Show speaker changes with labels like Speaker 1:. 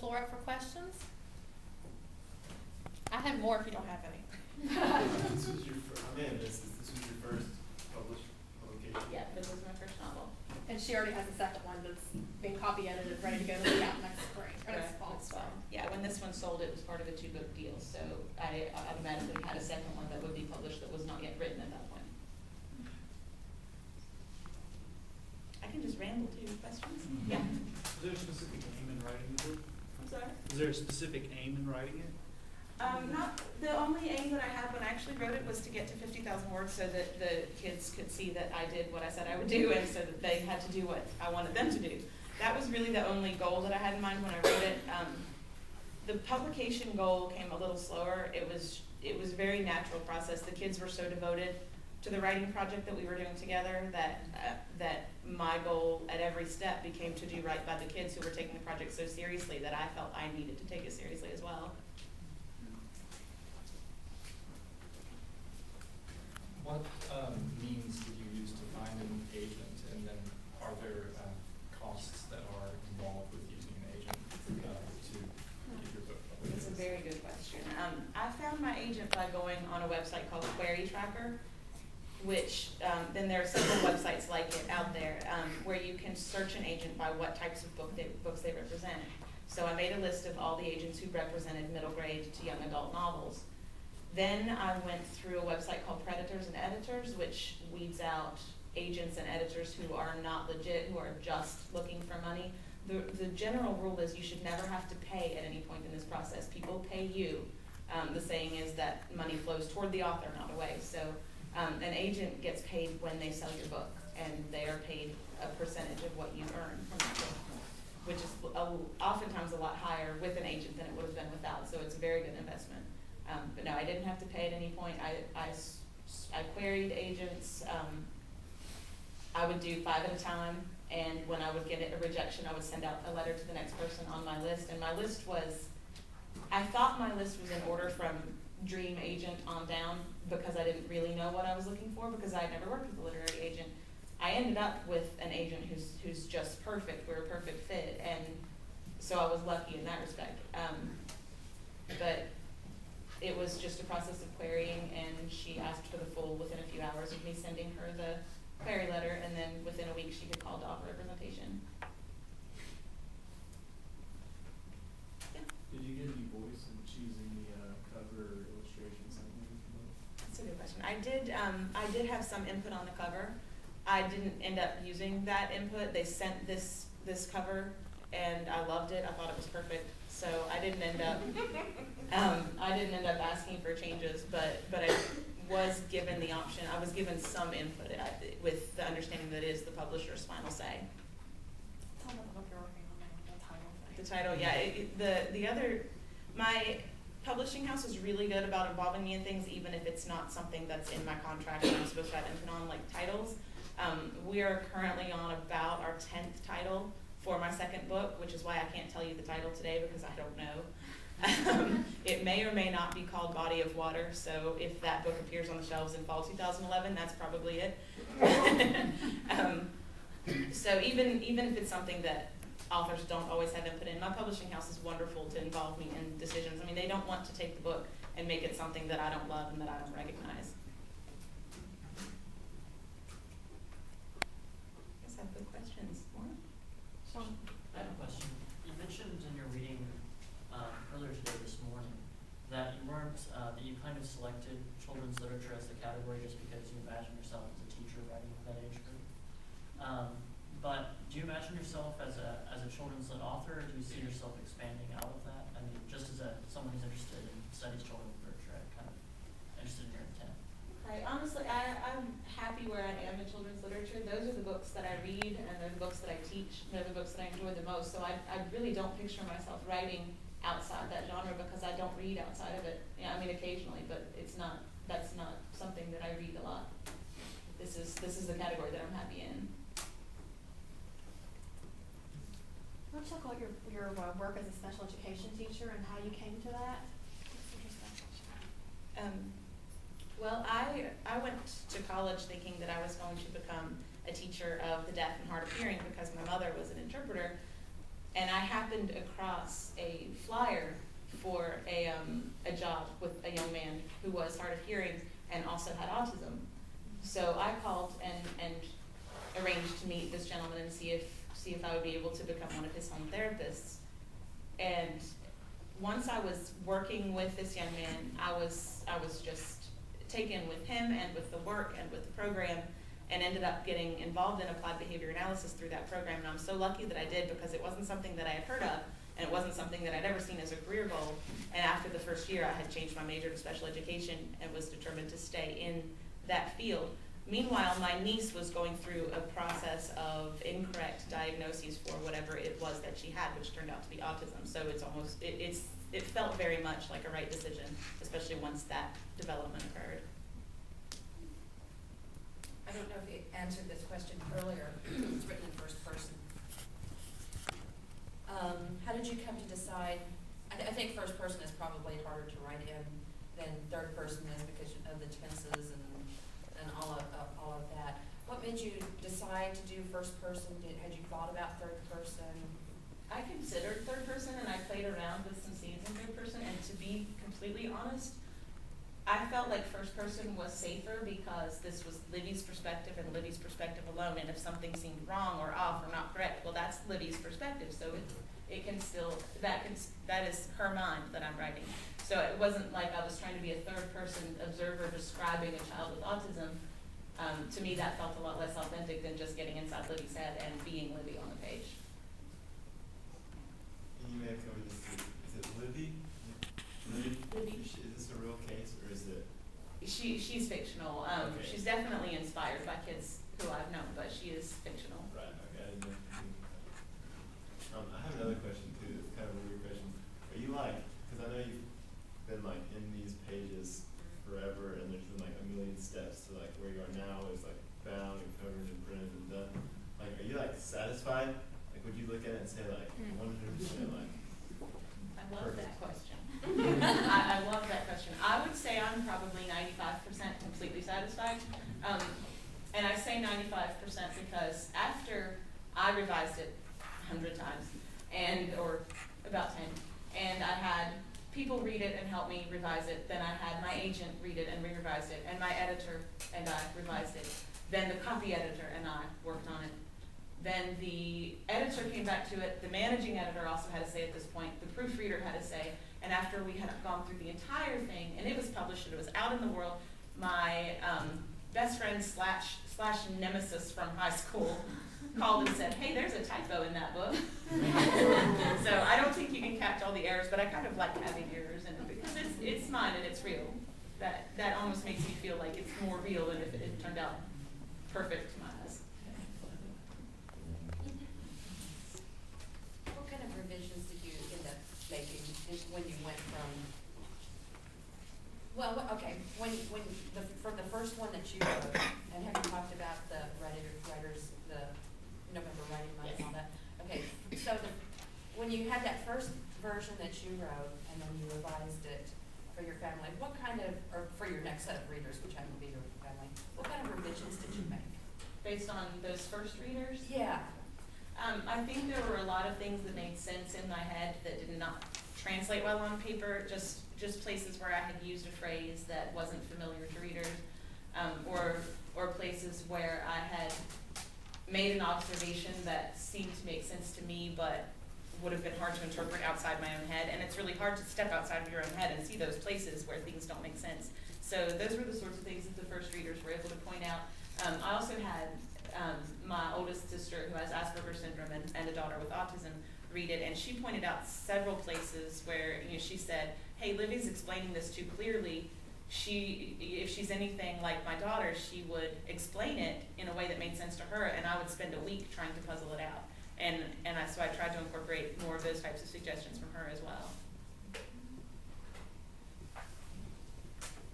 Speaker 1: floor up for questions. I have more if you don't have any.
Speaker 2: This was your this was your first published publication?
Speaker 3: Yeah, this was my first novel.
Speaker 1: And she already has a second one that's been copy edited, ready to go to the out next spring, or next fall.
Speaker 3: Next fall. Yeah, when this one sold, it was part of a 2-book deal, so I automatically had a second one that would be published that was not yet written at that point. I can just ramble too. Questions?
Speaker 4: Mm-hmm.
Speaker 3: Yeah.
Speaker 4: Is there a specific aim in writing the book?
Speaker 3: I'm sorry?
Speaker 4: Is there a specific aim in writing it?
Speaker 3: Not the only aim that I had when I actually wrote it was to get to 50,000 words so that the kids could see that I did what I said I would do, and so that they had to do what I wanted them to do. That was really the only goal that I had in mind when I wrote it. The publication goal came a little slower. It was a very natural process. The kids were so devoted to the writing project that we were doing together that my goal at every step became to do right by the kids who were taking the project so seriously that I felt I needed to take it seriously as well.
Speaker 5: What means did you use to find an agent, and then are there costs that are involved with using an agent to get your book published?
Speaker 3: That's a very good question. I found my agent by going on a website called Query Tracker, which then there are several websites like it out there where you can search an agent by what types of books they represent. So I made a list of all the agents who represented middle grade to young adult novels. Then I went through a website called Predators and Editors, which weeds out agents and editors who are not legit, who are just looking for money. The general rule is you should never have to pay at any point in this process. People pay you. The saying is that money flows toward the author, not away. So an agent gets paid when they sell your book, and they are paid a percentage of what you earn from that book, which is oftentimes a lot higher with an agent than it would have been without. So it's a very good investment. But no, I didn't have to pay at any point. I queried agents. I would do 5 at a time, and when I would get a rejection, I would send out a letter to the next person on my list. And my list was, I thought my list was in order from dream agent on down, because I didn't really know what I was looking for, because I had never worked with a literary agent. I ended up with an agent who's just perfect. We're a perfect fit, and so I was lucky in that respect. But it was just a process of querying, and she asked for the full within a few hours of me sending her the query letter, and then within a week she could call to offer representation. Yeah.
Speaker 2: Did you get any voice in choosing the cover, illustrations, something like that?
Speaker 3: That's a good question. I did have some input on the cover. I didn't end up using that input. They sent this cover, and I loved it. I thought it was perfect. So I didn't end up asking for changes, but I was given the option. I was given some input with the understanding that it is the publisher's final say.
Speaker 1: Tell me what you're working on, the title thing.
Speaker 3: The title, yeah. My publishing house is really good about involving me in things, even if it's not something that's in my contract that I'm supposed to have input on, like titles. We are currently on about our 10th title for my second book, which is why I can't tell you the title today, because I don't know. It may or may not be called Body of Water, so if that book appears on the shelves in fall 2011, that's probably it. So even if it's something that authors don't always have input in, my publishing house is wonderful to involve me in decisions. I mean, they don't want to take the book and make it something that I don't love and that I don't recognize. I guess I have good questions. More?
Speaker 1: Sean?
Speaker 6: I have a question. You mentioned in your reading earlier today, this morning, that you weren't, that you kind of selected children's literature as the category just because you imagine yourself as a teacher writing with that age group. But do you imagine yourself as a children's lit author, or do you see yourself expanding out of that? I mean, just as someone who's interested in studies children's literature, I'm kind of interested in your intent.
Speaker 3: Right. Honestly, I'm happy where I am in children's literature. Those are the books that I read, and they're the books that I teach. They're the books that I enjoy the most. So I really don't picture myself writing outside that genre, because I don't read outside of it. Yeah, I mean occasionally, but that's not something that I read a lot. This is the category that I'm happy in.
Speaker 1: Let's talk about your work as a special education teacher and how you came to that. That's interesting.
Speaker 3: Well, I went to college thinking that I was going to become a teacher of the deaf and hard of hearing because my mother was an interpreter. And I happened across a flyer for a job with a young man who was hard of hearing and also had autism. So I called and arranged to meet this gentleman and see if I would be able to become one of his home therapists. And once I was working with this young man, I was just taken with him and with the work and with the program, and ended up getting involved in applied behavior analysis through that program. And I'm so lucky that I did, because it wasn't something that I had heard of, and it wasn't something that I'd ever seen as a career goal. And after the first year, I had changed my major to special education and was determined to stay in that field. Meanwhile, my niece was going through a process of incorrect diagnoses for whatever it was that she had, which turned out to be autism. So it's almost, it felt very much like a right decision, especially once that development occurred.
Speaker 7: I don't know if you answered this question earlier. It's written in first person. How did you come to decide? I think first person is probably harder to write in than third person is, because of the tenses and all of that. What made you decide to do first person? Had you thought about third person?
Speaker 3: I considered third person, and I played around with some scenes in third person, and to be completely honest, I felt like first person was safer because this was Libby's perspective and Libby's perspective alone, and if something seemed wrong or off or not correct, well, that's Libby's perspective, so it can still, that is her mind that I'm writing. So it wasn't like I was trying to be a third person observer describing a child with autism. To me, that felt a lot less authentic than just getting inside Libby's head and being Libby on the page.
Speaker 2: And you may have covered this too. Is it Libby?
Speaker 3: Libby.
Speaker 2: Is this a real case, or is it?
Speaker 3: She's fictional.
Speaker 2: Okay.
Speaker 3: She's definitely inspired by kids who I've known, but she is fictional.
Speaker 2: Right, okay, I didn't know. I have another question too, it's kind of a weird question. Are you like, because I know you've been like in these pages forever, and there's been like a million steps to like where you are now is like bound and covered and printed and done. Like, are you like satisfied? Like, would you look at it and say like 100% like?
Speaker 3: I love
Speaker 2: Perfect.
Speaker 3: that question. I love that question. I would say I'm probably 95% completely satisfied. And I say 95% because after I revised it 100 times, or about 10, and I had people read it and help me revise it, then I had my agent read it and re-revise it, and my editor and I revised it, then the copy editor and I worked on it. Then the editor came back to it, the managing editor also had a say at this point, the proofreader had a say, and after we had gone through the entire thing, and it was published and it was out in the world, my best friend slash nemesis from high school called and said, hey, there's a typo in that book. So I don't think you can catch all the errors, but I kind of like having errors in it because it's mine and it's real. That almost makes me feel like it's more real than if it turned out perfect to my eyes.
Speaker 7: What kind of revisions did you end up making when you went from? Well, okay, from the first one that you wrote, and have you talked about the writers, the November writing month and all that? Okay, so when you had that first version that you wrote, and then you revised it for your family, what kind of, or for your next set of readers, which happened to be your family, what kind of revisions did you make?
Speaker 3: Based on those first readers?
Speaker 7: Yeah.
Speaker 3: I think there were a lot of things that made sense in my head that did not translate well on paper, just places where I had used a phrase that wasn't familiar to readers, or places where I had made an observation that seemed to make sense to me, but would have been hard to interpret outside my own head. And it's really hard to step outside of your own head and see those places where things don't make sense. So those were the sorts of things that the first readers were able to point out. I also had my oldest sister who has Asperger's syndrome and a daughter with autism read it, and she pointed out several places where she said, hey, Livy's explaining this too clearly. If she's anything like my daughter, she would explain it in a way that made sense to her, and I would spend a week trying to puzzle it out. So I tried to incorporate more of those types of suggestions from her as well.